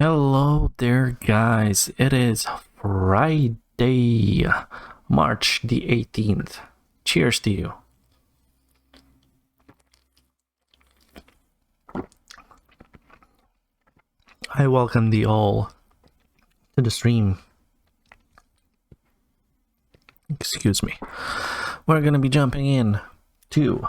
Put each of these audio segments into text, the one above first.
Hello there, guys. It is Friday, March the 18th. Cheers to you. I welcome thee all to the stream. Excuse me. We're going to be jumping in to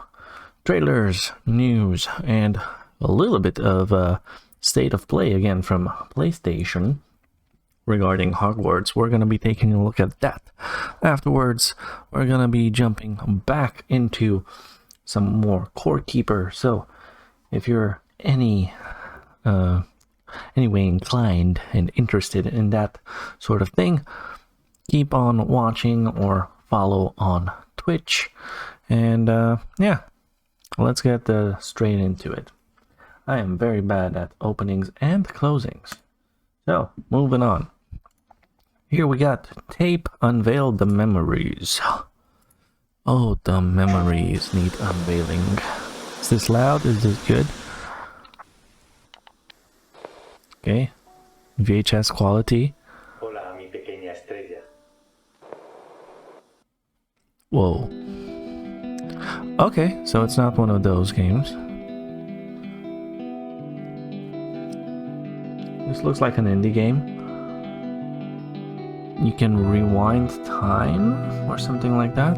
trailers, news, and a little bit of state of play again from PlayStation regarding Hogwarts. We're going to be taking a look at that. Afterwards, we're going to be jumping back into some more Core Keeper. So if you're anyway inclined and interested in that sort of thing, keep on watching or follow on Twitch. And yeah, let's get straight into it. I am very bad at openings and closings. So, moving on. Here we got Tape Unveiled the Memories. Oh, the memories need unveiling. Is this loud? Is this good? Okay. VHS quality. Hola, mi pequeña estrella. Whoa. Okay, so it's not one of those games. This looks like an indie game. You can rewind time or something like that.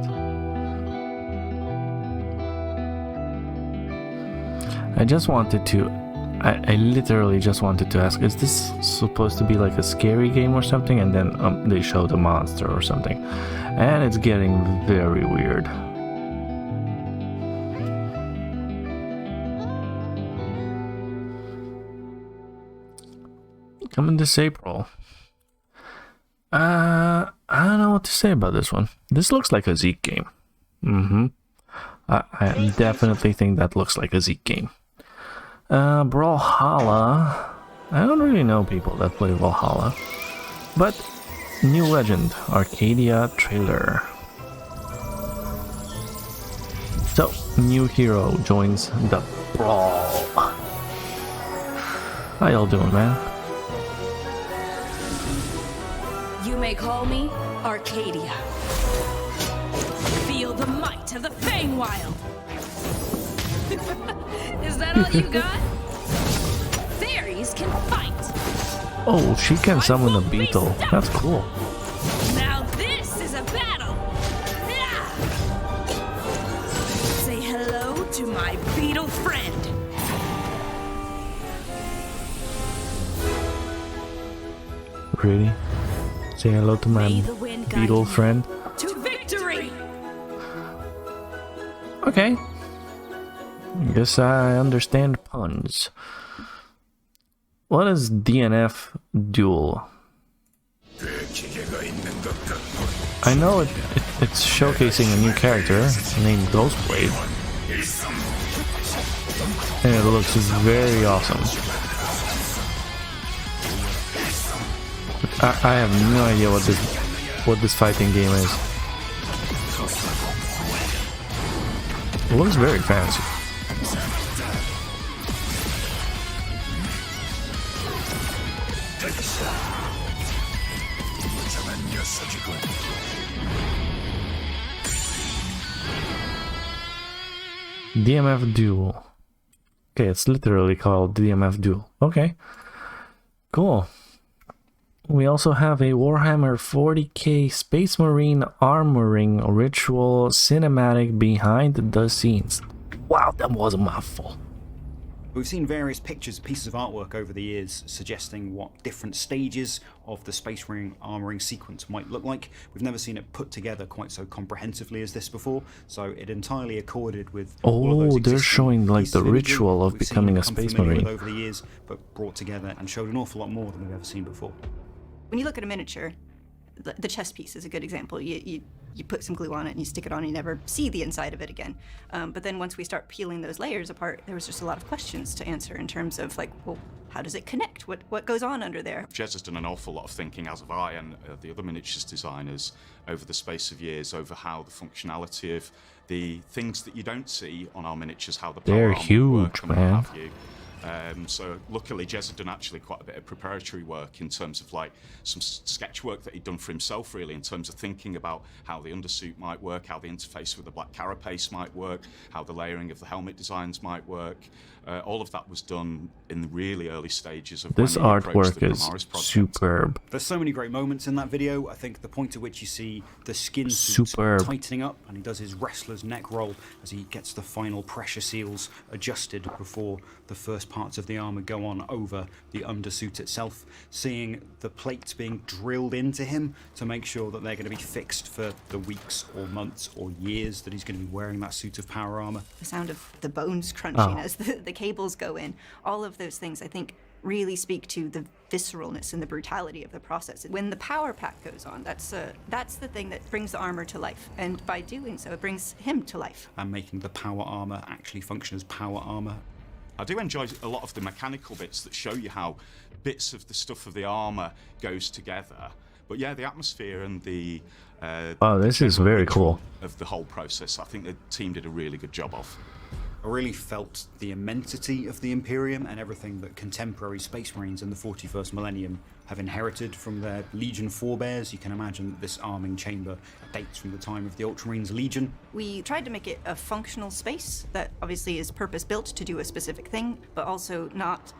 I literally just wanted to ask, is this supposed to be like a scary game or something? And then they showed a monster or something. And it's getting very weird. Coming this April. I don't know what to say about this one. This looks like a Zeke game. I definitely think that looks like a Zeke game. Brawlhalla. I don't really know people that play Brawlhalla. But New Legend Arcadia trailer. So, new hero joins the brawl. How y'all doing, man? You may call me Arcadia. Feel the might of the Feywild. Is that all you got? Fairies can fight. Oh, she can summon a beetle. That's cool. Now this is a battle. Yeah. Say hello to my beetle friend. Really? Say hello to my beetle friend. To victory. Okay. Guess I understand puns. What is DNF Duel? I know it's showcasing a new character named Ghostblade. And it looks very awesome. I have no idea what this fighting game is. It looks very fancy. DMF Duel. Okay, it's literally called DMF Duel. Okay, cool. We also have a Warhammer 40k Space Marine armoring ritual cinematic behind the scenes. Wow, that was a mouthful. We've seen various pictures, pieces of artwork over the years suggesting what different stages of the Space Marine armoring sequence might look like. We've never seen it put together quite so comprehensively as this before, so it entirely accorded with all of those they're showing like the ritual of becoming a Space Marine over the years, but brought together and showed an awful lot more than we've ever seen before. When you look at a miniature, the chess piece is a good example. You put some glue on it and you stick it on and you never see the inside of it again. But then once we start peeling those layers apart, there was just a lot of questions to answer in terms of like, well, how does it connect? What goes on under there? Jez has done an awful lot of thinking, as have I and the other miniatures designers, over the space of years, over how the functionality of the things that you don't see on our miniatures, how the They're power armor huge, work and what man. have you, So luckily Jez had done actually quite a bit of preparatory work in terms of like some sketch work that he'd done for himself, really, in terms of thinking about how the undersuit might work, how the interface with the black carapace might work, how the layering of the helmet designs might work. All of that was done in the really early stages of This when he approached artwork the is Primaris project. superb. There's so many great moments in that video. I think the point at which you see the skin suit Superb. tightening up and he does his wrestler's neck roll as he gets the final pressure seals adjusted before the first parts of the armor go on over the undersuit itself. Seeing the plates being drilled into him to make sure that they're going to be fixed for the weeks or months or years that he's going to be wearing that suit of power armor. The sound of the bones crunching as the cables go in, all of those things I think really speak to the visceralness and the brutality of the process. When the power pack goes on, that's the thing that brings the armor to life, and by doing so it brings him to life. And making the power armor actually function as power armor. I do enjoy a lot of the mechanical bits that show you how bits of the stuff of the armor goes together. But yeah, the atmosphere and the Oh, this is very cool. of the whole process, I think the team did a really good job of. I really felt the immensity of the Imperium and everything that contemporary Space Marines in the 41st millennium have inherited from their Legion forebears. You can imagine that this arming chamber dates from the time of the Ultramarines Legion. We tried to make it a functional space that obviously is purpose-built to do a specific thing, but also not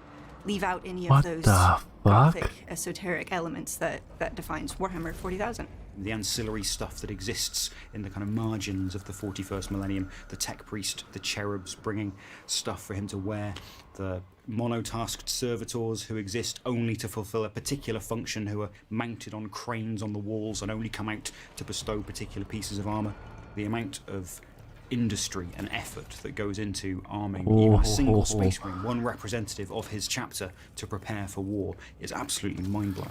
leave out any of What those the gothic, fuck? esoteric elements that defines Warhammer 40,000. The ancillary stuff that exists in the kind of margins of the 41st millennium, the tech priest, the cherubs bringing stuff for him to wear, the monotasked servitors who exist only to fulfill a particular function, who are mounted on cranes on the walls and only come out to bestow particular pieces of armor. The amount of industry and effort that goes into arming even a single Space Marine, one representative of his chapter, to prepare for war is absolutely mind-blowing.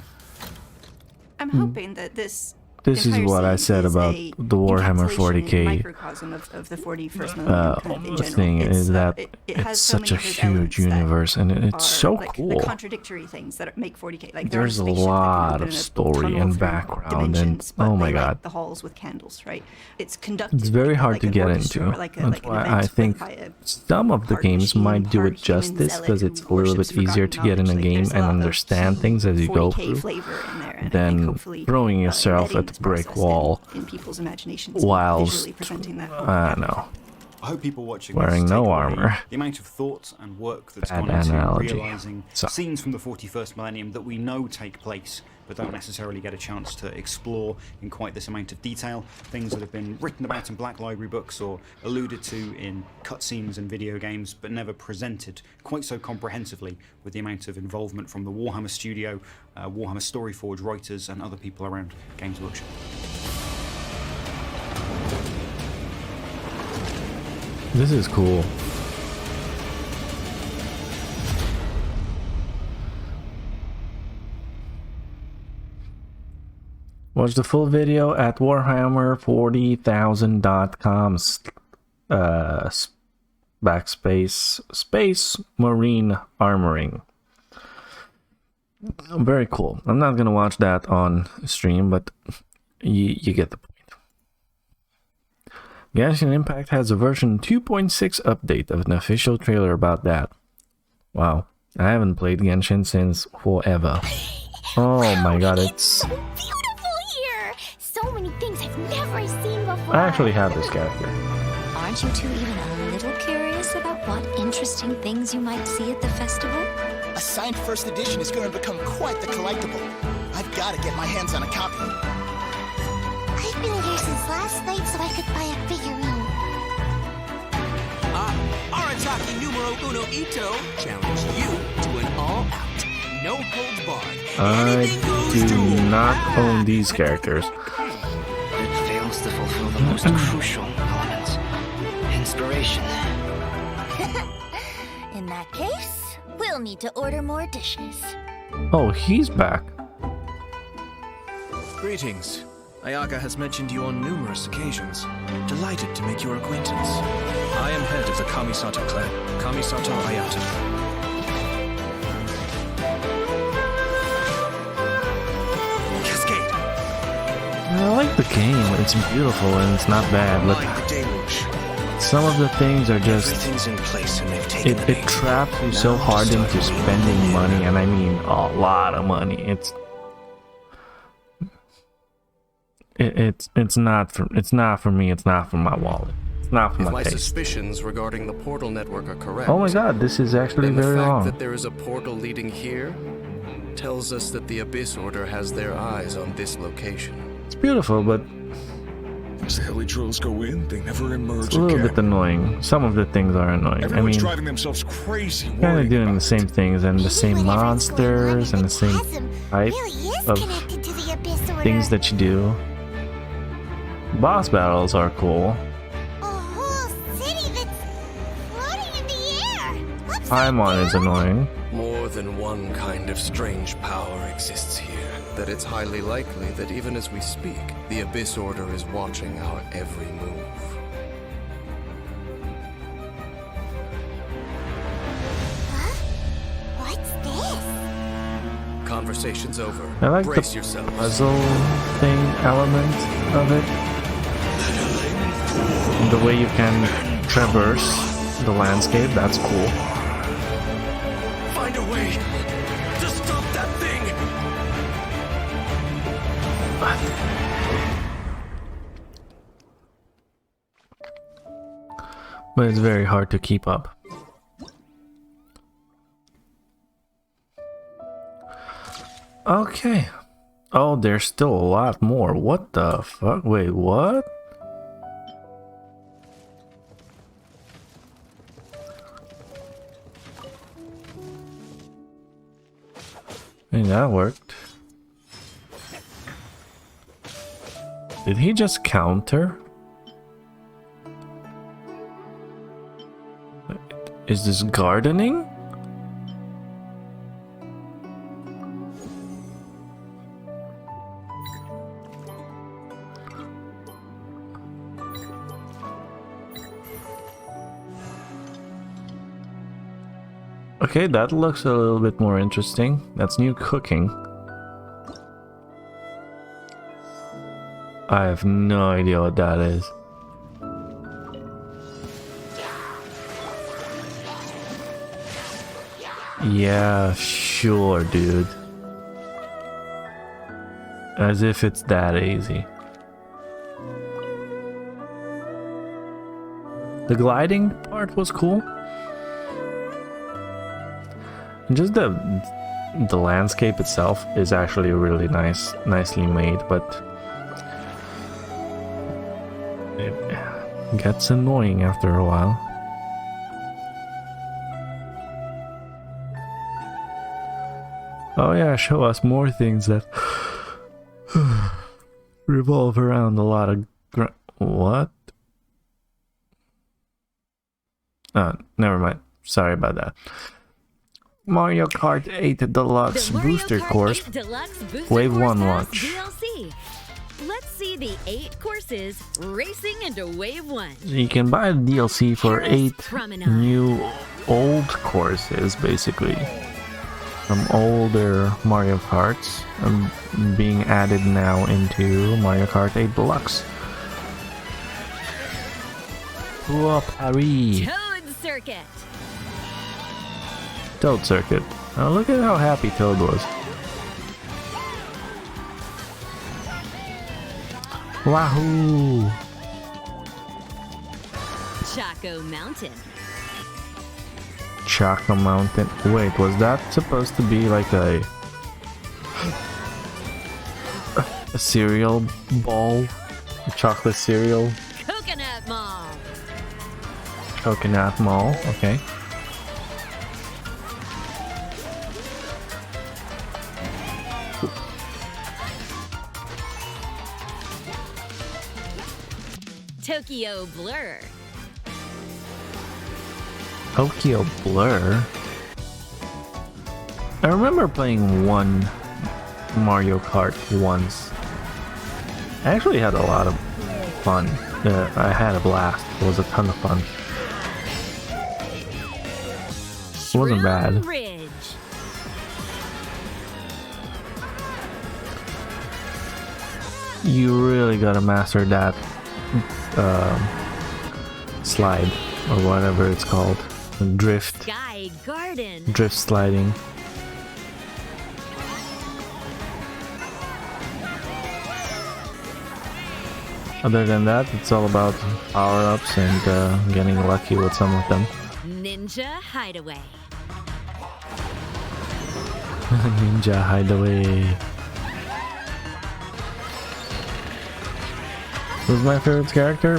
I'm hoping that this This is entire what I scene said is about a the Warhammer encapsulation and 40K microcosm of the 41st millennium kind of in general. thing It's, is that it has it's so such a many of those huge elements that universe, and it's are, so like, cool. the contradictory things that make 40K. Like, they're on There's a spaceship that can lot open of in a story tunnel and through background, and dimensions, but oh my they light god, the halls with candles, right? It's conducted. it's very hard like to an get orchestra into. or like That's like an why event I think by a some of the part games machine, might do it part human justice zealot because who it's a little worships bit easier to forgotten get in a knowledge. Like, game there's a and lot of understand things as you go 40K through flavor in there, and I think than hopefully, throwing yourself embedding at this the brick process wall in people's imaginations, and whilst visually presenting that. I don't know. I hope people watching Wearing this no take away armor. the amount of thought and work that's Bad gone into analogy. realising So- scenes from the 41st millennium that we know take place but don't necessarily get a chance to explore in quite this amount of detail. Things that have been written about in Black Library books or alluded to in cutscenes and video games, but never presented quite so comprehensively with the amount of involvement from the Warhammer studio, Warhammer Storyforge writers and other people around Games Workshop. This is cool. Watch the full video at warhammer40,000.com backspace space marine armoring. Very cool. I'm not gonna watch that on stream, but you get the point. Genshin Impact has a version 2.6 update of an official trailer about that. Wow, I haven't played Genshin since forever. Oh my god, it's... So beautiful here! So many things I've never seen before. I actually have this character. Aren't you two even a little curious about what interesting things you might see at the festival? A signed first edition is going to become quite the collectible. I've got to get my hands on a copy. I've been here since last night so I could buy a figurine. Arataki numero uno Ito challenge you to an all-out, no holds barred. I do not own these characters. It fails to fulfill the most crucial elements. Inspiration. In that case, we'll need to order more dishes. Oh, he's back. Greetings. Ayaka has mentioned you on numerous occasions. Delighted to make your acquaintance. I am head of the Kamisato clan, Kamisato Ayata. Cascade. I like the game. It's beautiful and it's not bad. Look, Like the deluge. it's some of the things are just Everything's in place and they've taken the it bait. traps you so Now hard just into start spending wheeling money, in. and I mean a lot of money. It's not for me. It's not for my wallet. It's not for If my my taste. suspicions regarding the portal network are correct, Oh my god, this is actually then the very fact long. that there is a portal leading here tells us that the Abyss Order has their eyes on this location. It's beautiful, but As the heli drills go in, they never emerge it's a little again. bit annoying. Some of the things are annoying. Everyone's I mean, driving themselves crazy. kind of worrying doing about the same things and the same monsters and the same type of things that you do. Boss battles are cool. A whole city that's floating in the air. Paimon is annoying. More than one kind of strange power exists here. That it's highly likely that even as we speak, the Abyss Order is watching our every move. What's this? Conversation's over. I like Brace the yourselves. puzzle thing element of it. The way you can traverse the landscape, that's cool. Find a way to stop that thing! But it's very hard to keep up. Okay. Oh, there's still a lot more. What the fuck? Wait, what? Hey, that worked. Did he just counter? Is this gardening? Okay, that looks a little bit more interesting. That's new cooking. I have no idea what that is. Yeah, sure, dude. As if it's that easy. The gliding part was cool. And just the landscape itself is actually really nicely made, but it gets annoying after a while. Oh yeah, show us more things that revolve around a lot of what? Never mind. Sorry about that. Mario Kart 8 Deluxe Booster Course Wave 1 launch. DLC. Let's see the 8 courses racing into Wave 1. You can buy the DLC for Paris 8 Promenade. new old courses, basically. From older Mario Karts being added now into Mario Kart 8 Deluxe. Whoa, Paris! Toad Circuit. Toad Circuit. Oh, look at how happy Toad was. Wahoo! Choco Mountain. Choco Mountain. Wait, was that supposed to be like a cereal ball? A chocolate cereal? Coconut Mall. Coconut Mall, okay. Tokyo Blur. Tokyo Blur? I remember playing one Mario Kart once. I actually had a lot of fun. I had a blast. It was a ton of fun. It wasn't bad. Ridge. You really gotta master that slide or whatever it's called. Drift. Sky Garden. Drift sliding. Other than that, it's all about power-ups and getting lucky with some of them. Ninja Hideaway. Ninja Hideaway. Who's my favorite character?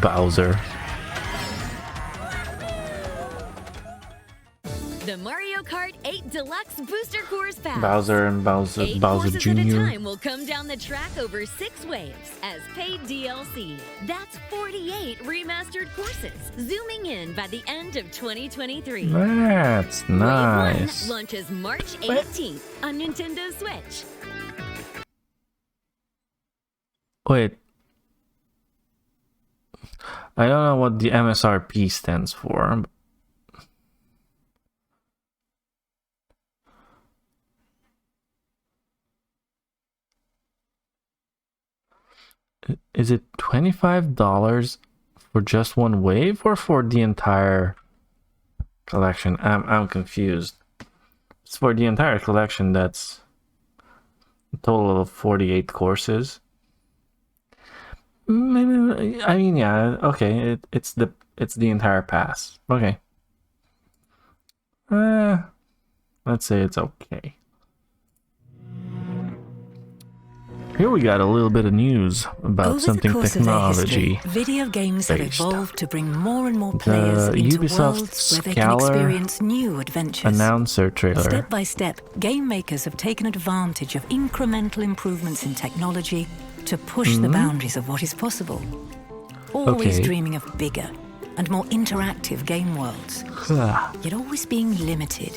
Bowser. The Mario Kart 8 Deluxe Booster Course Pass. Bowser and Bowser 8 Bowser courses at a Jr. time will come down the track over 6 waves as paid DLC. That's 48 remastered courses, zooming in by the end of 2023. That's nice. Wave 1 launches March 18th on Nintendo Switch. Wait. I don't know what the MSRP stands for. Is it $25 for just one wave or for the entire collection? I'm confused. It's for the entire collection. That's a total of 48 courses. Maybe, I mean, yeah, okay. It's the entire pass. Okay. Let's say it's okay. Here we got a little bit of news about something technology. Video games have based. evolved to bring more and more players into Ubisoft worlds where they can experience new adventures. Announcer trailer. Step by step, game makers have taken advantage of incremental improvements in technology to push the boundaries of what is possible. Always dreaming of bigger and more interactive game worlds, yet always being limited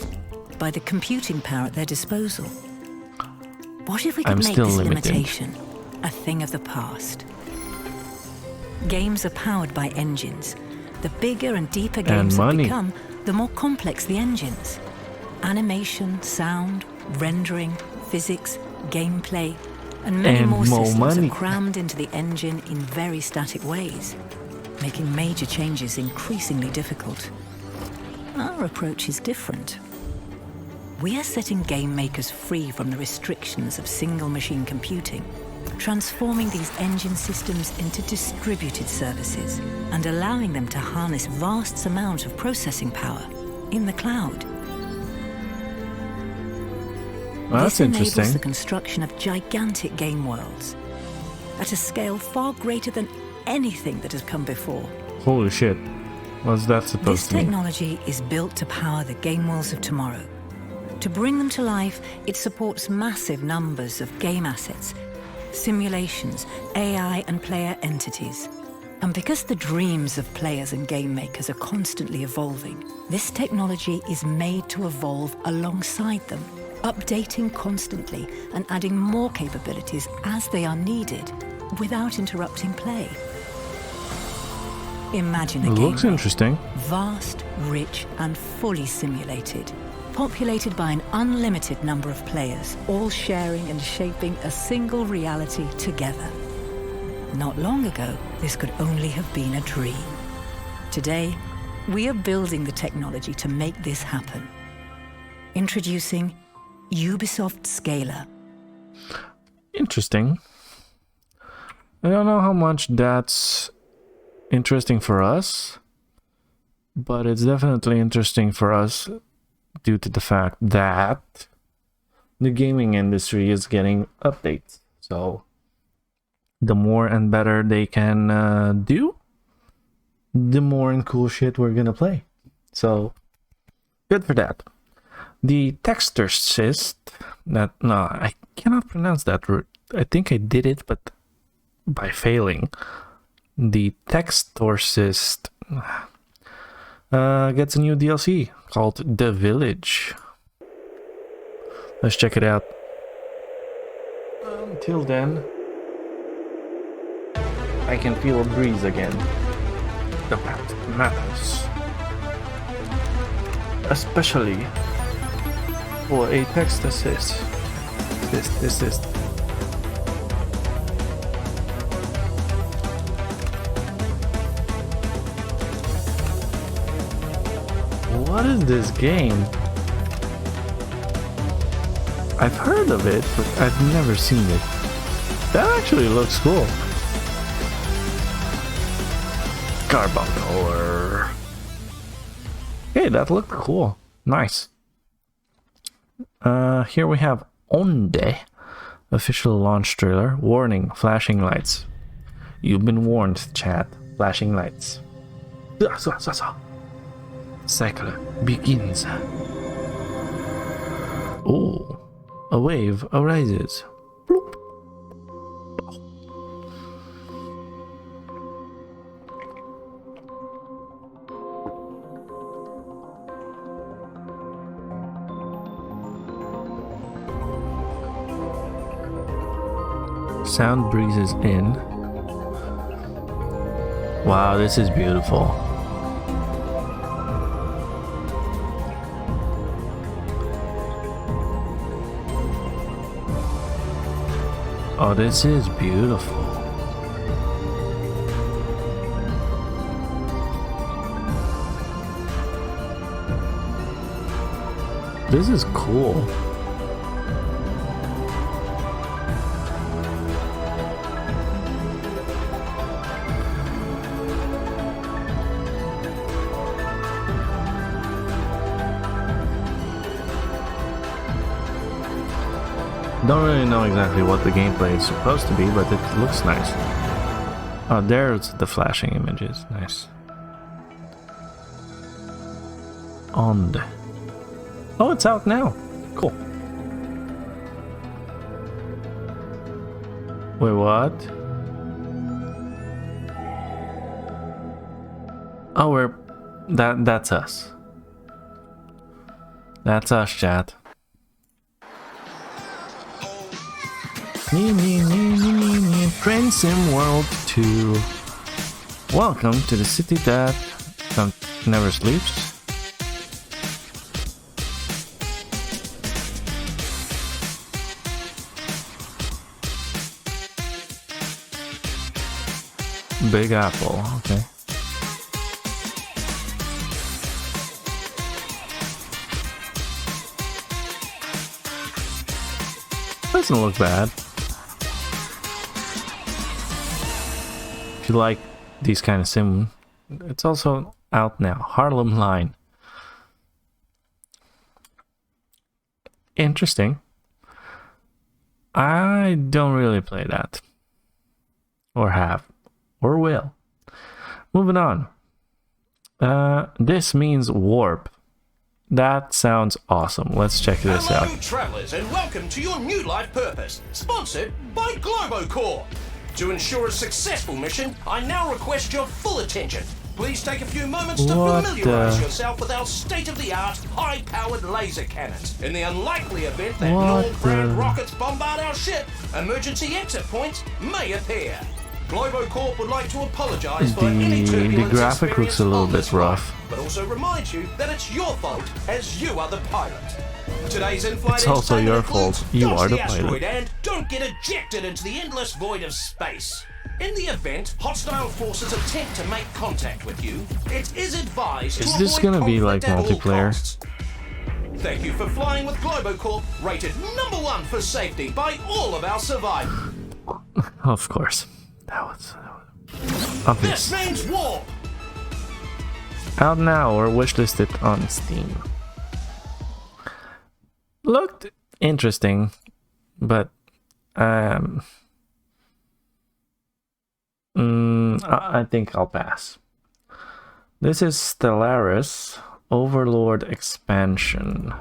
by the computing power at their disposal. What if we could make this limitation a thing of the past? Games are powered by engines. The bigger and deeper games have become, the more complex the engines. Animation, sound, rendering, physics, gameplay, and many more systems are crammed into the engine in very static ways, making major changes increasingly difficult. Our approach is different. We are setting game makers free from the restrictions of single machine computing, transforming these engine systems into distributed services and allowing them to harness vast amounts of processing power in the cloud. Well, that's interesting. interesting. The construction of gigantic game worlds at a scale far greater than anything that has come before. Holy shit. What's that supposed to mean? This technology is built to power the game worlds of tomorrow. To bring them to life, it supports massive numbers of game assets, simulations, AI and player entities. And because the dreams of players and game makers are constantly evolving, this technology is made to evolve alongside them, updating constantly and adding more capabilities as they are needed, without interrupting play. Imagine a game looks interesting. Vast, rich and fully simulated, populated by an unlimited number of players, all sharing and shaping a single reality together. Not long ago, this could only have been a dream. Today, we are building the technology to make this happen. Introducing Ubisoft Scalar. Interesting. I don't know how much that's interesting for us, but it's definitely interesting for us due to the fact that the gaming industry is getting updates. So the more and better they can do, the more and cool shit we're gonna play. So good for that. The Trailorz, I cannot pronounce that word. I think I did it, but by failing. The Trailorz gets a new DLC called The Village. Let's check it out. Until then, I can feel a breeze again. The path matters. Especially for a text assist. This is. What is this game? I've heard of it, but I've never seen it. That actually looks cool. Carbuncle. Hey, that looked cool. Nice. Here we have Onde. Official launch trailer. Warning, flashing lights. You've been warned, chat. Flashing lights. Cycle begins. Oh, a wave arises. Bloop. Sound breezes in. Wow, this is beautiful. Oh, this is beautiful. This is cool. Don't really know exactly what the gameplay is supposed to be, but it looks nice. Oh, there's the flashing images. Nice. Onde. Oh, it's out now. Cool. Wait, what? Oh, that's us. That's us, chat. Train Sim World 2. Welcome to the city that never sleeps. Big Apple, okay. Doesn't look bad. If you like these kind of sim, it's also out now. Harlem Line. Interesting. I don't really play that. Or have. Or will. Moving on. This means warp. That sounds awesome. Let's check this out. Hello, travelers, and welcome to your new life purpose, sponsored by Globocorp. To ensure a successful mission, I now request your full attention. Please take a few moments to familiarize yourself with our state-of-the-art, high-powered laser cannons. In the unlikely event that Nord-brand rockets bombard our ship, emergency exit points may appear. Globocorp would like to apologize for any turbulence. The graphic looks a little bit rough, but also remind you that it's your fault as you are the pilot. Today's in-flight it's also your fault. You are the pilot. And don't get ejected into the endless void of space. In the event hostile forces attempt to make contact with you, it is advised to avoid this gonna be like multiplayer? Thank you for flying with Globocorp, rated #1 for safety by all of our survivors. Of course. That was obvious. This means war. Out now or wishlisted on Steam. Looked interesting, but I think I'll pass. This is Trailorz Overlord expansion.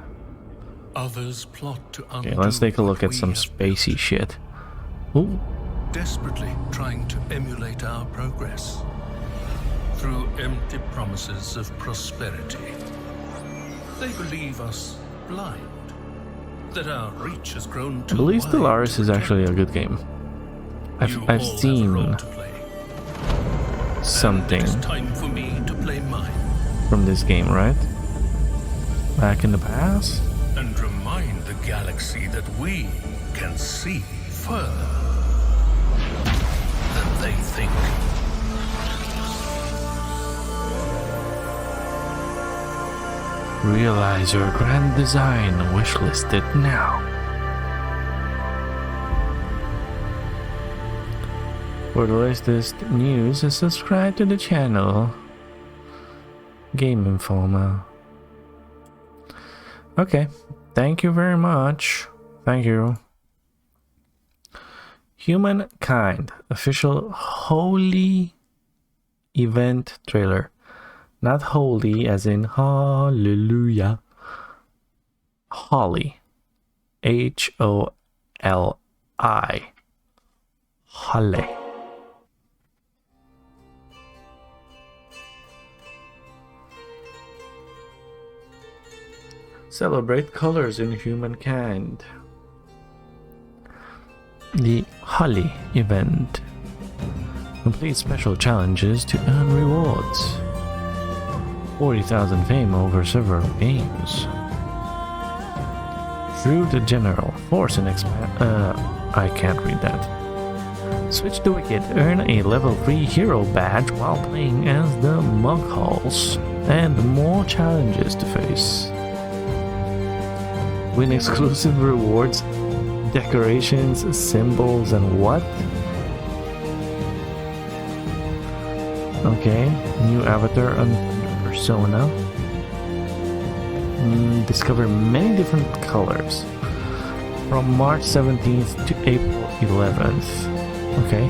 Others plot to okay, let's take a look at some spacey shit. Ooh. Desperately trying to emulate our progress through empty promises of prosperity. They believe us blind, that our reach has grown too I believe wide. Trailorz is actually a good game. I've seen something time for me to play mine. from this game, right? Back in the past? And remind the galaxy that we can see further than they think. Realize your grand design. Wishlist it now. For the latest news, subscribe to the channel. Game Informer. Okay, thank you very much. Thank you. Humankind official Holy event trailer. Not holy as in hallelujah. Holly. H-O-L-I. Holly. Celebrate colors in humankind. The Holly event. Complete special challenges to earn rewards. 40,000 fame over several games. Through the general force and I can't read that. Switch to Wicked, earn a level 3 hero badge while playing as the Muggles, and more challenges to face. Win exclusive rewards, decorations, symbols, and what? Okay, new avatar and persona. Discover many different colors from March 17th to April 11th. Okay.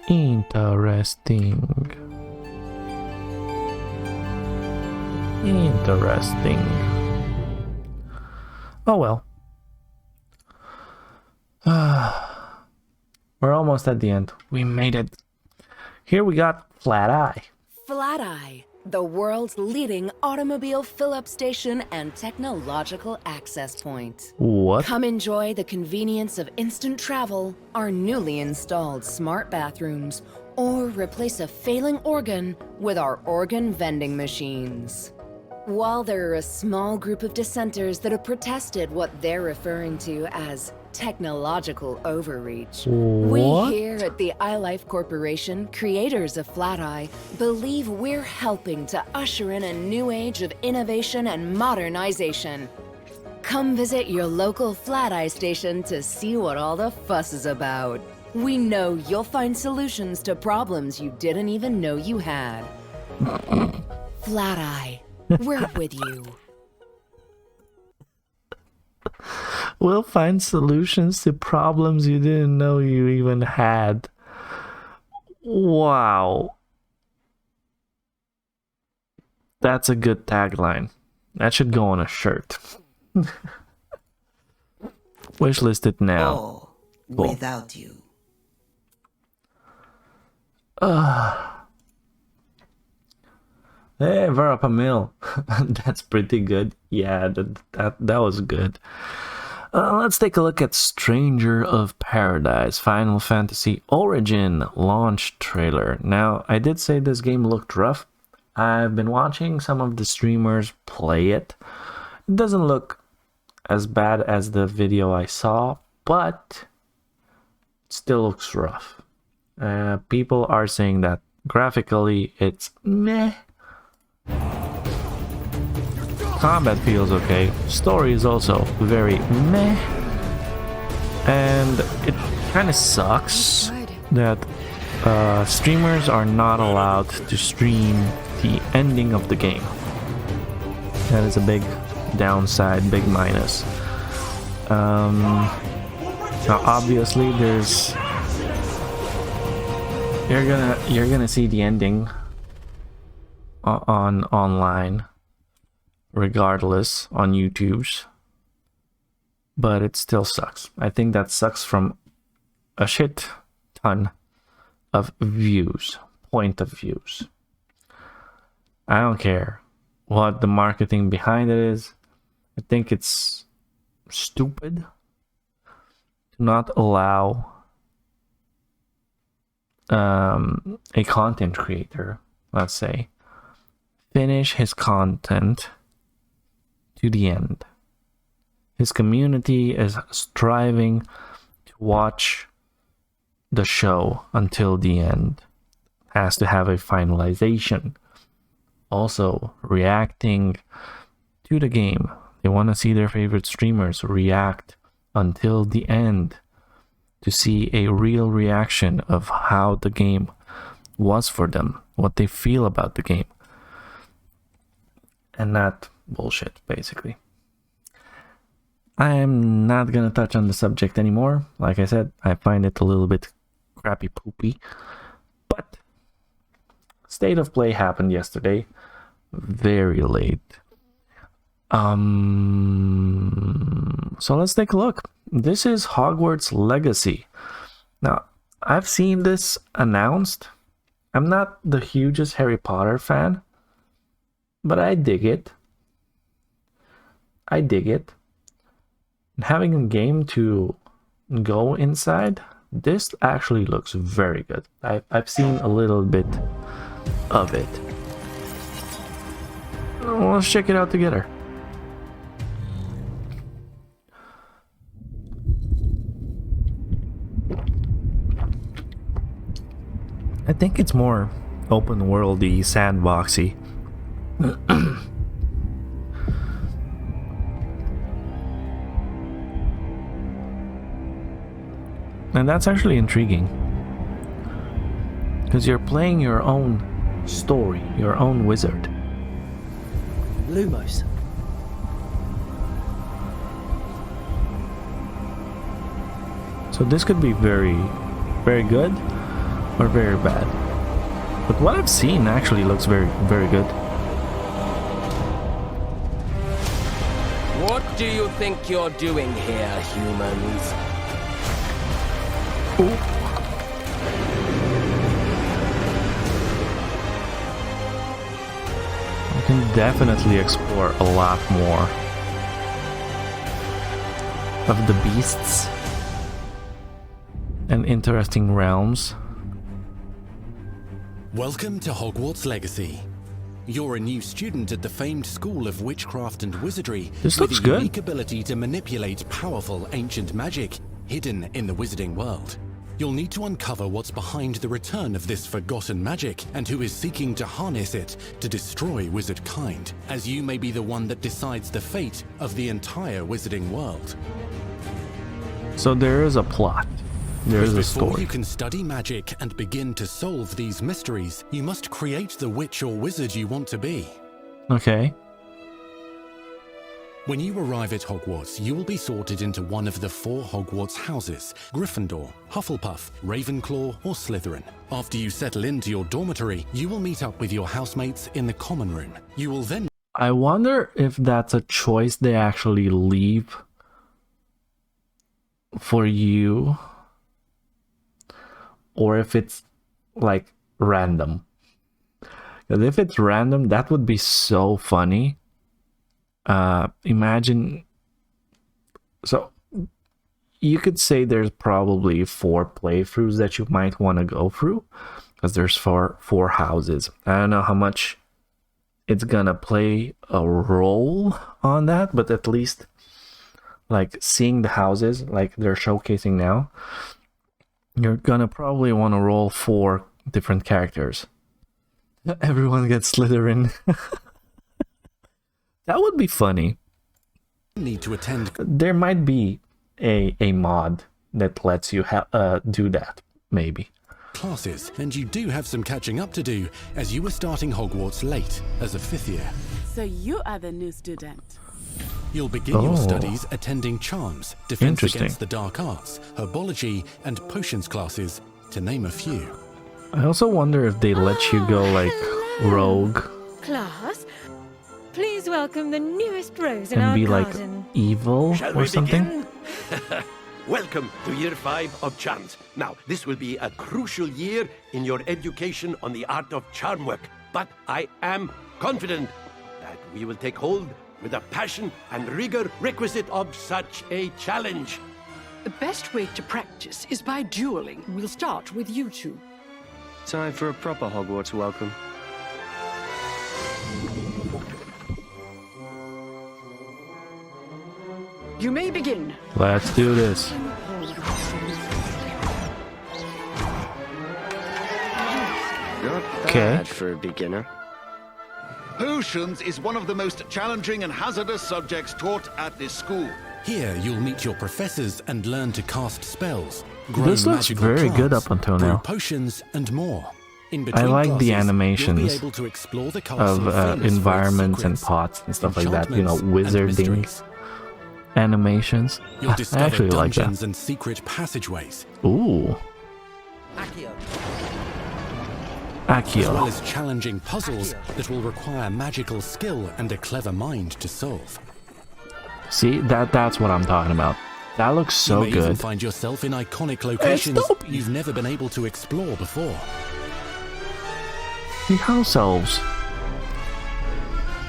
Interesting. Interesting. Oh well. We're almost at the end. We made it. Here we got Flat Eye. Flat Eye, the world's leading automobile fill-up station and technological access point. What? Come enjoy the convenience of instant travel, our newly installed smart bathrooms, or replace a failing organ with our organ vending machines. While there are a small group of dissenters that have protested what they're referring to as technological overreach, we here at the iLife Corporation, creators of Flat Eye, believe we're helping to usher in a new age of innovation and modernization. Come visit your local Flat Eye station to see what all the fuss is about. We know you'll find solutions to problems you didn't even know you had. Flat Eye. We're with you. We'll find solutions to problems you didn't know you even had. Wow. That's a good tagline. That should go on a shirt. Wishlist it now. Oh, without you. Hey, Verapamil. That's pretty good. Yeah, that was good. Let's take a look at Stranger of Paradise Final Fantasy Origin launch trailer. Now, I did say this game looked rough. I've been watching some of the streamers play it. It doesn't look as bad as the video I saw, but it still looks rough. People are saying that graphically it's meh. Combat feels okay. Story is also very meh. And it kind of sucks that streamers are not allowed to stream the ending of the game. That is a big downside, big minus. Now obviously there's you're gonna see the ending on online regardless on YouTube's, but it still sucks. I think that sucks from a shit ton of views, point of views. I don't care what the marketing behind it is. I think it's stupid to not allow a content creator, let's say, finish his content to the end. His community is striving to watch the show until the end. has to have a finalization. Also, reacting to the game. They want to see their favorite streamers react until the end to see a real reaction of how the game was for them, what they feel about the game. And not bullshit, basically. I am not going to touch on the subject anymore. Like I said, I find it a little bit crappy poopy. But State of Play happened yesterday. Very late. So let's take a look. This is Hogwarts Legacy. Now, I've seen this announced. I'm not the hugest Harry Potter fan, but I dig it. I dig it. And having a game to go inside, this actually looks very good. I've seen a little bit of it. Let's check it out together. I think it's more open worldy, sandboxy. And that's actually intriguing. Because you're playing your own story, your own wizard. Lumos. So this could be very, very good or very bad. But what I've seen actually looks very, very good. What do you think you're doing here, humans? Ooh. I can definitely explore a lot more of the beasts and interesting realms. Welcome to Hogwarts Legacy. You're a new student at the famed School of Witchcraft and Wizardry This with looks a good. unique ability to manipulate powerful ancient magic hidden in the wizarding world. You'll need to uncover what's behind the return of this forgotten magic and who is seeking to harness it to destroy wizard kind, as you may be the one that decides the fate of the entire wizarding world. So there is a plot. There is But a before story. you can study magic and begin to solve these mysteries, you must create the witch or wizard you want to be. Okay. When you arrive at Hogwarts, you will be sorted into one of the 4 Hogwarts houses: Gryffindor, Hufflepuff, Ravenclaw, or Slytherin. After you settle into your dormitory, you will meet up with your housemates in the common room. You will then... I wonder if that's a choice they actually leave for you, or if it's like random. Because if it's random, that would be so funny. Imagine, so you could say there's probably 4 playthroughs that you might want to go through, because there's four houses. I don't know how much it's gonna play a role on that, but at least like seeing the houses like they're showcasing now, you're gonna probably want to roll 4 different characters. Everyone gets Slytherin. That would be funny. Need to attend. There might be a mod that lets you do that, maybe. Classes, and you do have some catching up to do, as you were starting Hogwarts late as a 5th year. So you are the new student. You'll begin your studies attending Charms, Defense Against the Dark Arts, Herbology, and Potions classes, to name a few. I also wonder if they let you go like rogue Class, please welcome the newest rose in and our be like garden. evil Shall or we something. begin? Welcome to year 5 of Charms. Now, this will be a crucial year in your education on the art of charm work, but I am confident that we will take hold with the passion and rigor requisite of such a challenge. The best way to practice is by dueling. We'll start with you two. Time for a proper Hogwarts welcome. You may begin. Let's do this. Your Okay. bad for a beginner. Potions is one of the most challenging and hazardous subjects taught at this school. Here, you'll meet your professors and learn to cast spells, grow This looks magical very plants, good up until brew now. potions, and more. In I between like the classes, animations you'll be able to explore the of castle famous for its environments and secrets, pots and stuff like that. You know, enchantments, and wizarding mysteries. animations. You'll I discover actually like that. dungeons and secret passageways, Ooh. as well Accio. as challenging puzzles that will require magical skill and a clever mind to solve. See, that's what I'm talking about. That looks so you may even good. find yourself in iconic locations dope. you've never been able to explore before. The house elves.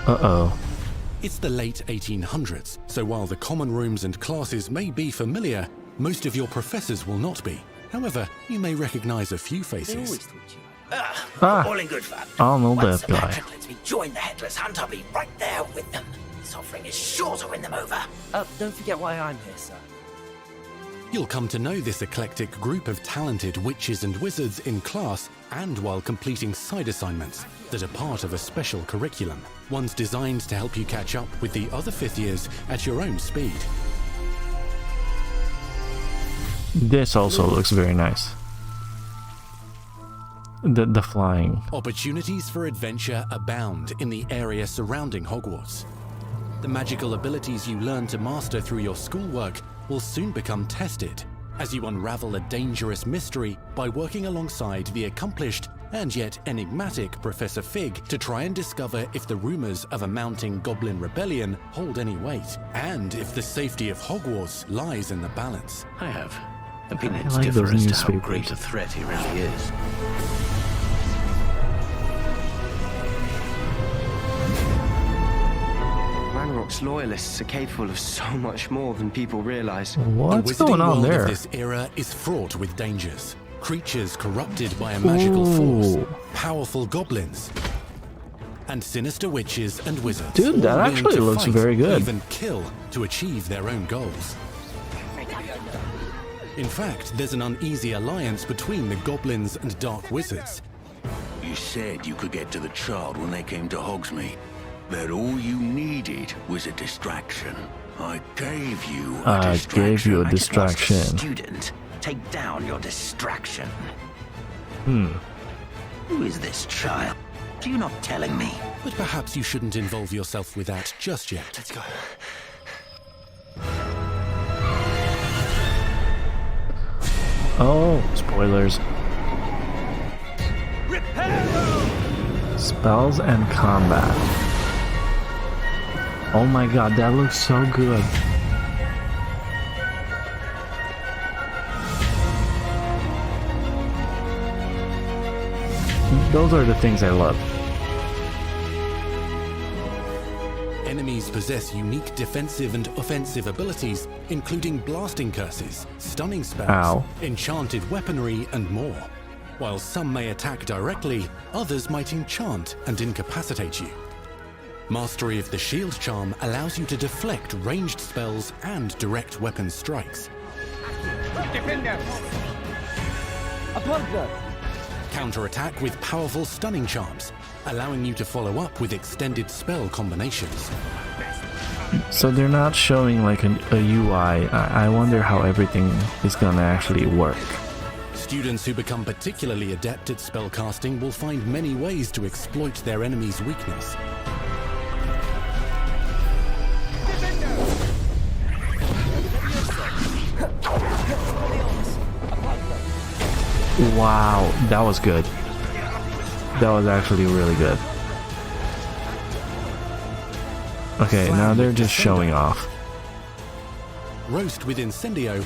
Uh-oh. It's the late 1800s, so while the common rooms and classes may be familiar, most of your professors will not be. However, you may recognize a few faces. All in good fun. I don't know Once that the guy. patrick lets me join the Headless Hunt, I'll be right there with them. This offering is sure to win them over. Don't forget why I'm here, sir. You'll come to know this eclectic group of talented witches and wizards in class and while completing side assignments that are part of a special curriculum, ones designed to help you catch up with the other fifth years at your own speed. This also looks very nice. The flying. Opportunities for adventure abound in the area surrounding Hogwarts. The magical abilities you learn to master through your schoolwork will soon become tested as you unravel a dangerous mystery by working alongside the accomplished and yet enigmatic Professor Fig to try and discover if the rumors of a mounting goblin rebellion hold any weight, and if the safety of Hogwarts lies in the balance. I have opinions like differ those as to how newspapers. great a threat he really is. Ranrock's loyalists are capable of so much more than people realize. What's The wizarding going on world there? of this era is fraught with dangers. Creatures corrupted by a magical force, Ooh. powerful goblins, and sinister witches and wizards. Dude, that all willing actually to looks fight, very good. Even kill to achieve their own goals. In fact, there's an uneasy alliance between the goblins and dark wizards. You said you could get to the child when they came to Hogsmeade. That all you needed was a distraction. I gave you a I gave you a I just lost a distraction. student. Take down your distraction. Hmm. Who is this child? Are you not telling me? But perhaps you shouldn't involve yourself with that just yet. Let's go. Oh, spoilers. Spells and combat. Oh my god, that looks so good. Those are the things I love. Enemies possess unique defensive and offensive abilities, including blasting curses, stunning spells, Ow. enchanted weaponry, and more. While some may attack directly, others might enchant and incapacitate you. Mastery of the shield charm allows you to deflect ranged spells and direct weapon strikes. Defender! A partner! Counterattack with powerful stunning charms, allowing you to follow up with extended spell combinations. So they're not showing like a UI. I wonder how everything is gonna actually work. Students who become particularly adept at spellcasting will find many ways to exploit their enemy's weakness. Wow, that was good. That was actually really good. Okay, now they're just showing off. Roast with Incendio.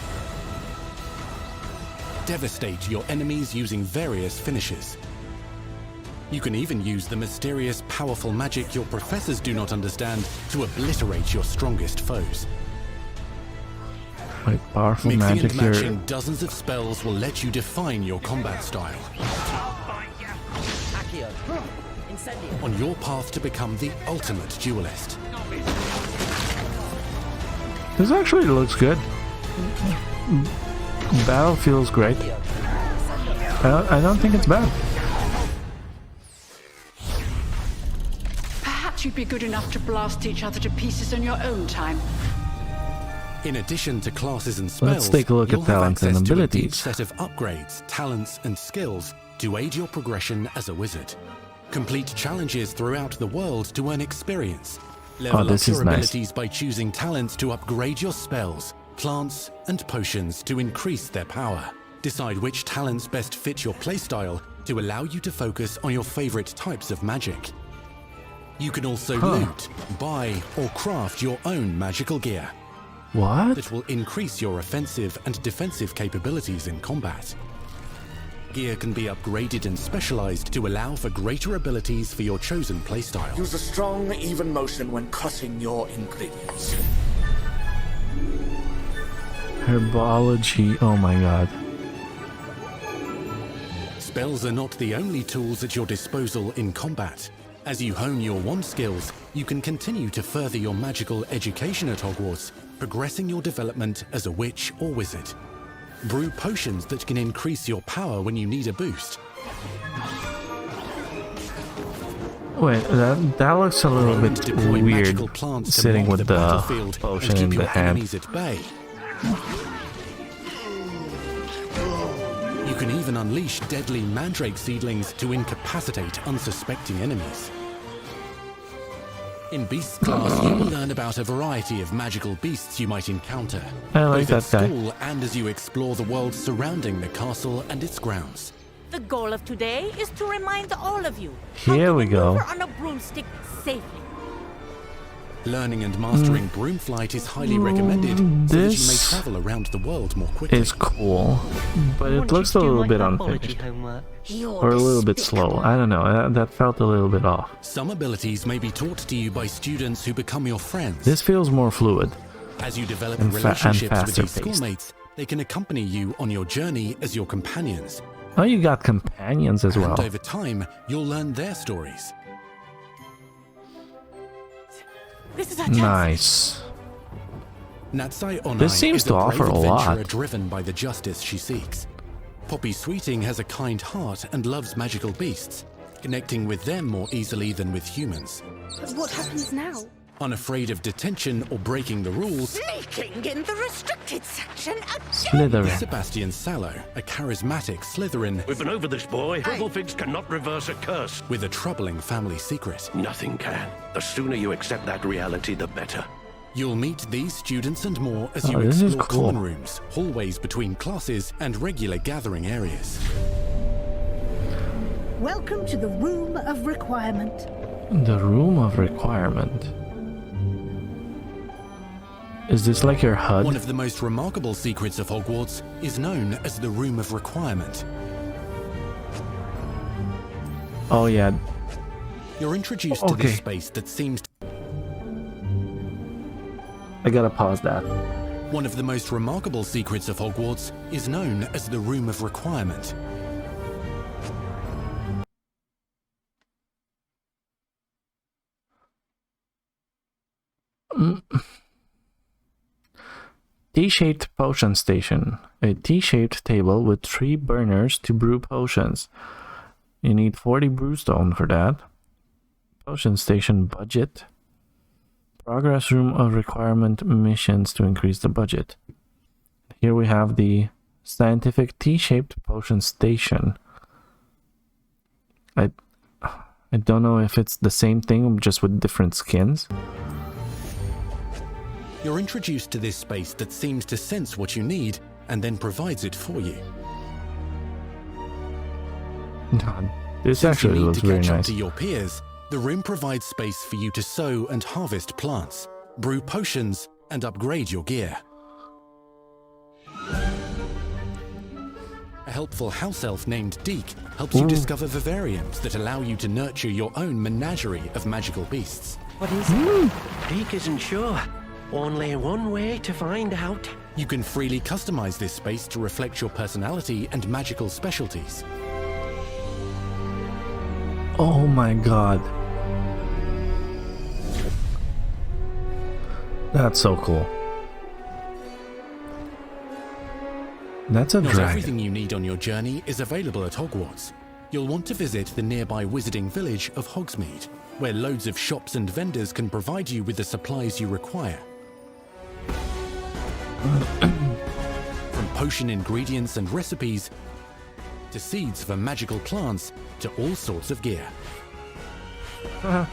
Devastate your enemies using various finishes. You can even use the mysterious, powerful magic your professors do not understand to obliterate your strongest foes. Like powerful Mixing magic and here. matching dozens of spells will let you define your combat style. On your path to become the ultimate duelist. This actually looks good. Battle feels great. I don't think it's bad. Perhaps you'd be good enough to blast each other to pieces in your own time. In addition to classes and spells, let's take a look you'll at have talents and access to a deep abilities. set of upgrades, talents, and skills to aid your progression as a wizard. Complete challenges throughout the world to earn experience. Level up this your is nice. abilities by choosing talents to upgrade your spells, plants, and potions to increase their power. Decide which talents best fit your playstyle to allow you to focus on your favorite types of magic. You can also loot, buy, or craft your own magical gear. What? That will increase your offensive and defensive capabilities in combat. Gear can be upgraded and specialized to allow for greater abilities for your chosen playstyle. Use a strong, even motion when cutting your ingredients. Herbology, oh my god. Spells are not the only tools at your disposal in combat. As you hone your wand skills, you can continue to further your magical education at Hogwarts, progressing your development as a witch or wizard. Brew potions that can increase your power when you need a boost. Wait, that looks a little bit Deploy weird, magical plants to sitting mock with the battlefield potion and in keep the your hand. enemies at bay. You can even unleash deadly mandrake seedlings to incapacitate unsuspecting enemies. In Beast class, you will learn about a variety of magical beasts you might encounter, I like both that at guy. school and as you explore the world surrounding the castle and its grounds. The goal of today is to remind all of you Here we go. maneuver on a broomstick safely. Learning and mastering broomflight is highly recommended so that you may This travel around the world more quickly. is cool, but it looks a little bit unfinished. Or a little bit slow. I don't know, that felt a little bit off. Some abilities may be taught to you by students who become your friends. This feels more fluid. As you develop and relationships with faster these paced. schoolmates, they can accompany you on your journey as your companions. Oh, you got companions as well. And over time, you'll learn their stories. This is our chance. Nice. Natsai Onai This seems is to a brave offer a lot. adventurer driven by the justice she seeks. Poppy Sweeting has a kind heart and loves magical beasts, connecting with them more easily than with humans. But what happens now? Unafraid of detention or breaking the rules, Sneaking in the restricted section again. Slytherin. Sebastian Sallow, a charismatic Slytherin We've been over this, boy. Figs cannot reverse a curse. with a troubling family secret. Nothing can. The sooner you accept that reality, the better. You'll meet these students and more as you Oh, this is explore cool. common rooms, hallways between classes, and regular gathering areas. Welcome to the Room of Requirement. The Room of Requirement. Is this like your HUD? One of the most remarkable secrets of Hogwarts is known as the Room of Requirement. Oh yeah. You're introduced to this space that seems I gotta pause that. One of the most remarkable secrets of Hogwarts is known as the Room of Requirement. T-shaped potion station. A T-shaped table with 3 burners to brew potions. You need 40 brewstone for that. Potion station budget. Progress room of requirement missions to increase the budget. Here we have the scientific T-shaped potion station. I don't know if it's the same thing, just with different skins. You're introduced to this space that seems to sense what you need and then provides it for you. God, this Since you actually need looks to very catch up nice. to your peers, the room provides space for you to sow and harvest plants, brew potions, and upgrade your gear. A helpful house elf named Deke helps you discover vivariums that allow you to nurture your own menagerie of magical beasts. What is it? Deke isn't sure. Only one way to find out. You can freely customize this space to reflect your personality and magical specialties. Oh my god. That's so cool. That's a Not dragon. everything you need on your journey is available at Hogwarts. You'll want to visit the nearby wizarding village of Hogsmeade, where loads of shops and vendors can provide you with the supplies you require. From potion ingredients and recipes, to seeds for magical plants, to all sorts of gear. But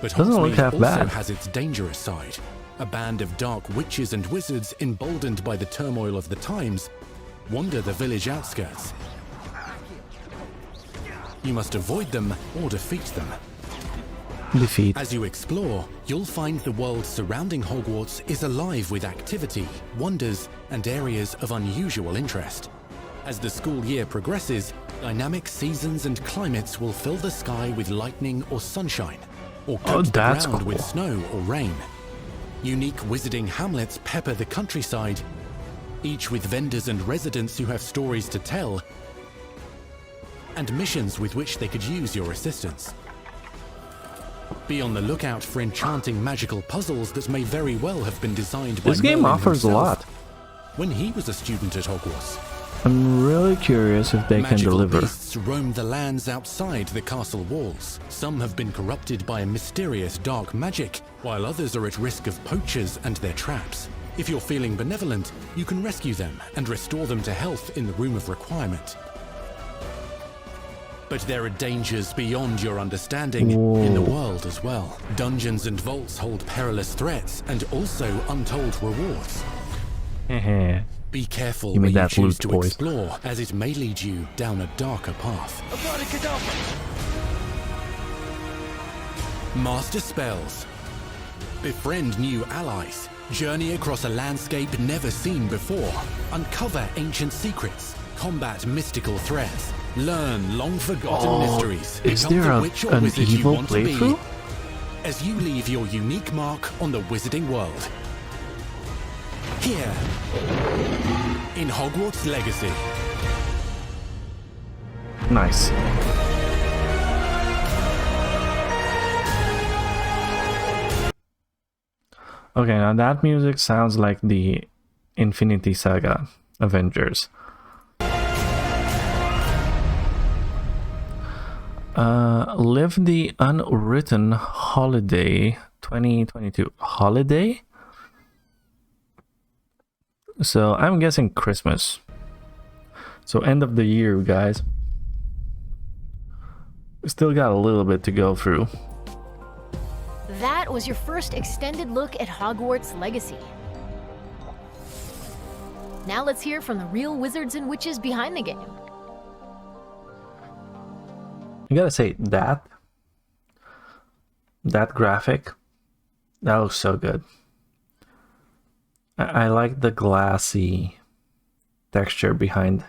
Doesn't look Hogsmeade half also bad. has its dangerous side. A band of dark witches and wizards, emboldened by the turmoil of the times, wander the village outskirts. You must avoid them or defeat them. Defeat. As you explore, you'll find the world surrounding Hogwarts is alive with activity, wonders, and areas of unusual interest. As the school year progresses, dynamic seasons and climates will fill the sky with lightning or sunshine, or coat the that's ground cool. with snow or rain. Unique wizarding hamlets pepper the countryside, each with vendors and residents who have stories to tell, and missions with which they could use your assistance. Be on the lookout for enchanting magical puzzles that may very well have been designed by This game Merlin offers a himself lot. when he was a student at Hogwarts. I'm really curious if they can Magical deliver. beasts roam the lands outside the castle walls. Some have been corrupted by a mysterious dark magic, while others are at risk of poachers and their traps. If you're feeling benevolent, you can rescue them and restore them to health in the Room of Requirement. But there are dangers beyond your understanding in the world as well. Dungeons and vaults hold perilous threats and also untold rewards. Be careful Give me where you that choose loot, to boys. explore, as it may lead you down a darker path. Master spells. Befriend new allies. Journey across a landscape never seen before. Uncover ancient secrets. Combat mystical threats. Learn long-forgotten mysteries. Is Become there the witch or an wizard you evil want to be playthrough? as you leave your unique mark on the wizarding world. Here, in Hogwarts Legacy. Nice. Okay, now that music sounds like the Infinity Saga Avengers. Live the Unwritten Holiday 2022. Holiday? So I'm guessing Christmas. So end of the year, guys. We still got a little bit to go through. That was your first extended look at Hogwarts Legacy. Now let's hear from the real wizards and witches behind the game. I gotta say, that graphic, that looks so good. I like the glassy texture behind.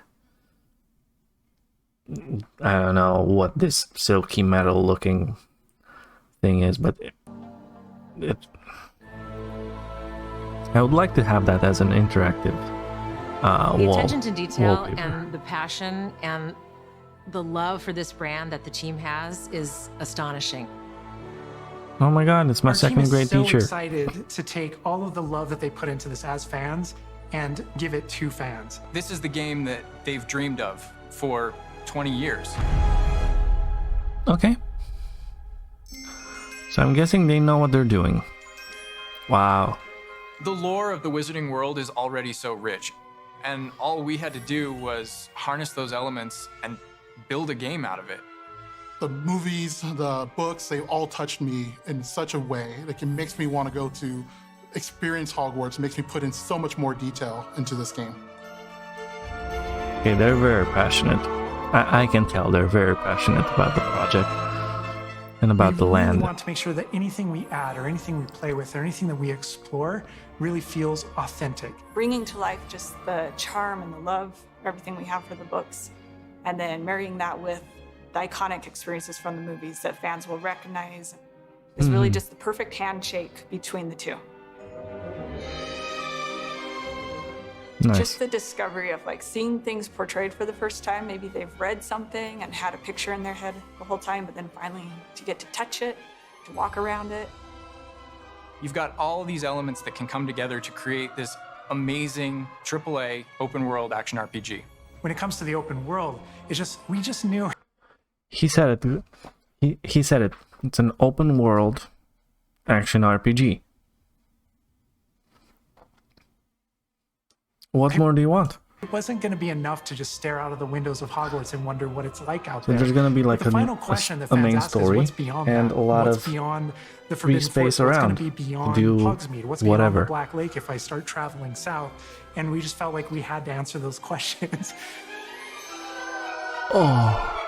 I don't know what this silky metal looking thing is, but it I would like to have that as an interactive The wall. attention to detail wallpaper. and the passion and the love for this brand that the team has is astonishing. Oh my god, it's my Our team second is grade so teacher. excited to take all of the love that they put into this as fans and give it to fans. This is the game that they've dreamed of for 20 years. Okay. So I'm guessing they know what they're doing. Wow. The lore of the Wizarding World is already so rich, and all we had to do was harness those elements and build a game out of it. The movies, the books, they all touched me in such a way. Like, it makes me want to go to experience Hogwarts, makes me put in so much more detail into this game. Okay, they're very passionate. I can tell they're very passionate about the project and about the We land. want to make sure that anything we add or anything we play with or anything that we explore really feels authentic. Bringing to life just the charm and the love, everything we have for the books, and then marrying that with the iconic experiences from the movies that fans will recognize. It's really just the perfect handshake between the two. Nice. Just the discovery of like seeing things portrayed for the first time. Maybe they've read something and had a picture in their head the whole time, but then finally to get to touch it, to walk around it. You've got all these elements that can come together to create this amazing AAA open world action RPG. when it comes to the open world, we just knew. He said it. He said it. It's an open world action RPG. What more do you want? It wasn't going to be enough to just stare out of the windows of Hogwarts and wonder what it's like out there. There's going to be like the final question that a fans main ask story is what's beyond and that? a lot What's of beyond the free Forbidden space Forest? around What's going to be beyond to do Hogsmeade? What's whatever. beyond the Black Lake if I start traveling south? And we just felt like we had to answer those questions. Oh.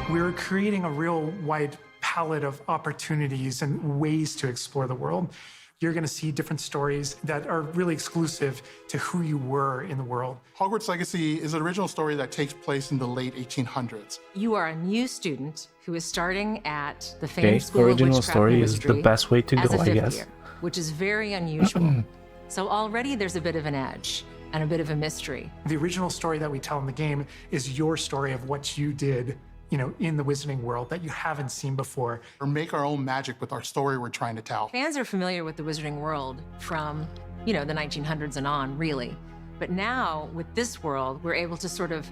We were creating a real wide palette of opportunities and ways to explore the world. You're going to see different stories that are really exclusive to who you were in the world. Hogwarts Legacy is an original story that takes place in the late 1800s. You are a new student who is starting at the famed School original of Witchcraft story and is Wizardry the best way to as go, a I fifth guess. year, which is very unusual. So already there's a bit of an edge and a bit of a mystery. The original story that we tell in the game is your story of what you did, you know, in the Wizarding world that you haven't seen before. Or make our own magic with our story we're trying to tell. Fans are familiar with the Wizarding world from, you know, the 1900s and on, really. But now, with this world, we're able to sort of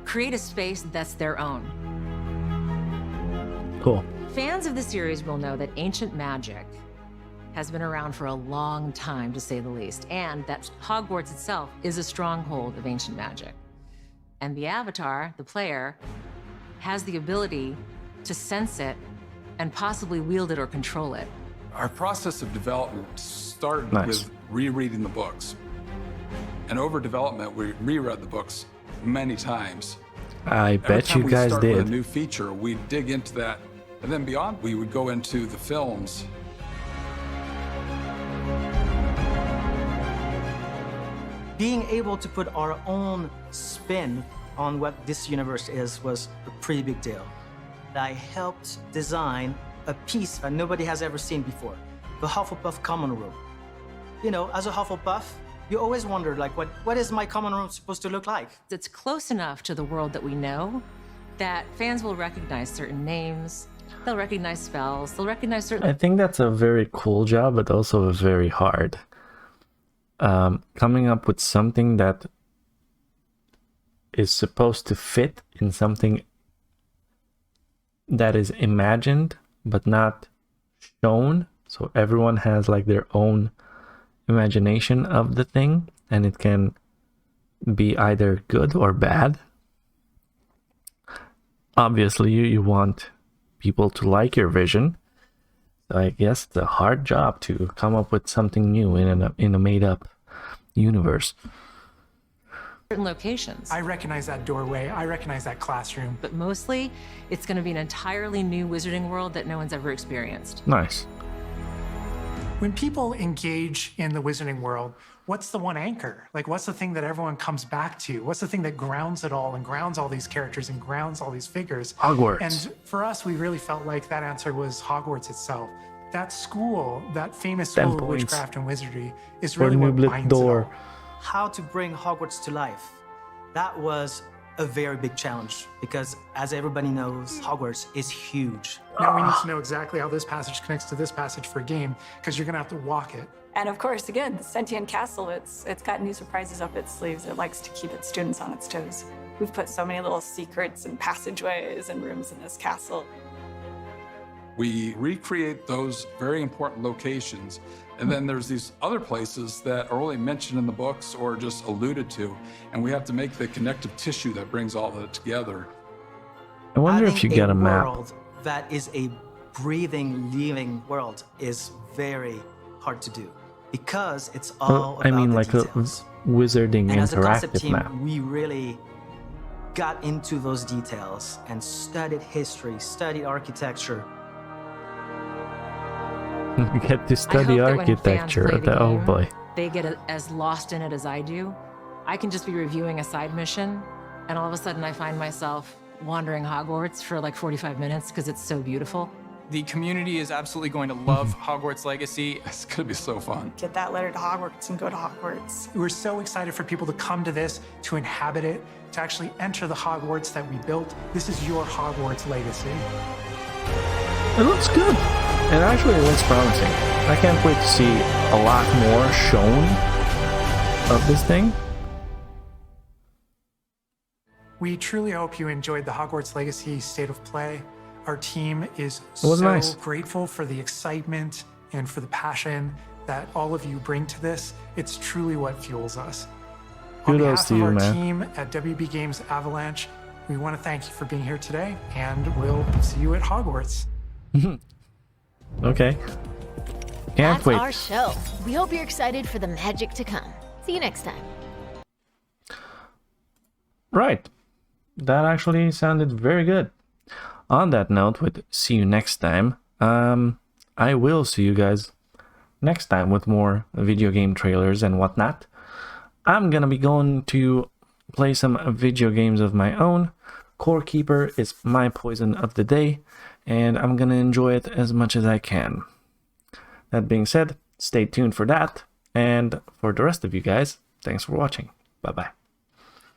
create a space that's their own. Cool. Fans of the series will know that ancient magic has been around for a long time, to say the least, and that Hogwarts itself is a stronghold of ancient magic. And the Avatar, the player, has the ability to sense it and possibly wield it or control it. Our process of development started Nice. with rereading the books. And over development, we reread the books many times. I Every bet time you we guys start with did. a new feature, we'd dig into that. And then beyond, we would go into the films. Being able to put our own spin on what this universe is was a pretty big deal. I helped design a piece that nobody has ever seen before, the Hufflepuff common room. You know, as a Hufflepuff, you always wondered, like, what is my common room supposed to look like? It's close enough to the world that we know that fans will recognize certain names, they'll recognize spells, they'll recognize certain... I think that's a very cool job, but also very hard. Coming up with something that is supposed to fit in something that is imagined but not shown, so everyone has like their own imagination of the thing, and it can be either good or bad. Obviously you want people to like your vision, so I guess it's a hard job to come up with something new in a made-up universe. certain locations. I recognize that doorway, I recognize that classroom. But mostly, it's going to be an entirely new wizarding world that no one's ever experienced. Nice. When people engage in the wizarding world, what's the one anchor? Like, what's the thing that everyone comes back to? What's the thing that grounds it all and grounds all these characters and grounds all these figures? Hogwarts. And for us, we really felt like that answer was Hogwarts itself. That school, that famous school of witchcraft and wizardry, is really what binds it all. How to bring Hogwarts to life. That was a very big challenge because, as everybody knows, Hogwarts is huge. Now we need to know exactly how this passage connects to this passage for a game, because you're going to have to walk it. And of course, again, the sentient castle, it's got new surprises up its sleeves. It likes to keep its students on its toes. We've put so many little secrets and passageways and rooms in this castle. We recreate those very important locations, and then there's these other places that are only mentioned in the books or just alluded to, and we have to make the connective tissue that brings all that together. I wonder if you get a map. World that is a breathing, living world is very hard to do because it's all about I mean, the like details. a wizarding And as a concept interactive team, map. we really got into those details and studied history, studied architecture. You get to study architecture. Oh boy. They get as lost in it as I do. I can just be reviewing a side mission, and all of a sudden I find myself wandering Hogwarts for like 45 minutes because it's so beautiful. The community is absolutely going to love Hogwarts Legacy. It's going to be so fun. Get that letter to Hogwarts and go to Hogwarts. We're so excited for people to come to this, to inhabit it, to actually enter the Hogwarts that we built. This is your Hogwarts legacy. It looks good. It actually looks promising. I can't wait to see a lot more shown of this thing. We truly hope you enjoyed the Hogwarts Legacy State of Play. Our team is was so nice. grateful for the excitement and for the passion that all of you bring to this. It's truly what fuels us. On Kudos behalf to of you, our man. team at WB Games Avalanche, we want to thank you for being here today, and we'll see you at Hogwarts. Okay. Can't That's wait. our show. We hope you're excited for the magic to come. See you next time. Right. That actually sounded very good. On that note, with see you next time, I will see you guys next time with more video game trailers and whatnot. I'm gonna be going to play some video games of my own. Core Keeper is my poison of the day, and I'm gonna enjoy it as much as I can. That being said, stay tuned for that, and for the rest of you guys, thanks for watching. Bye-bye.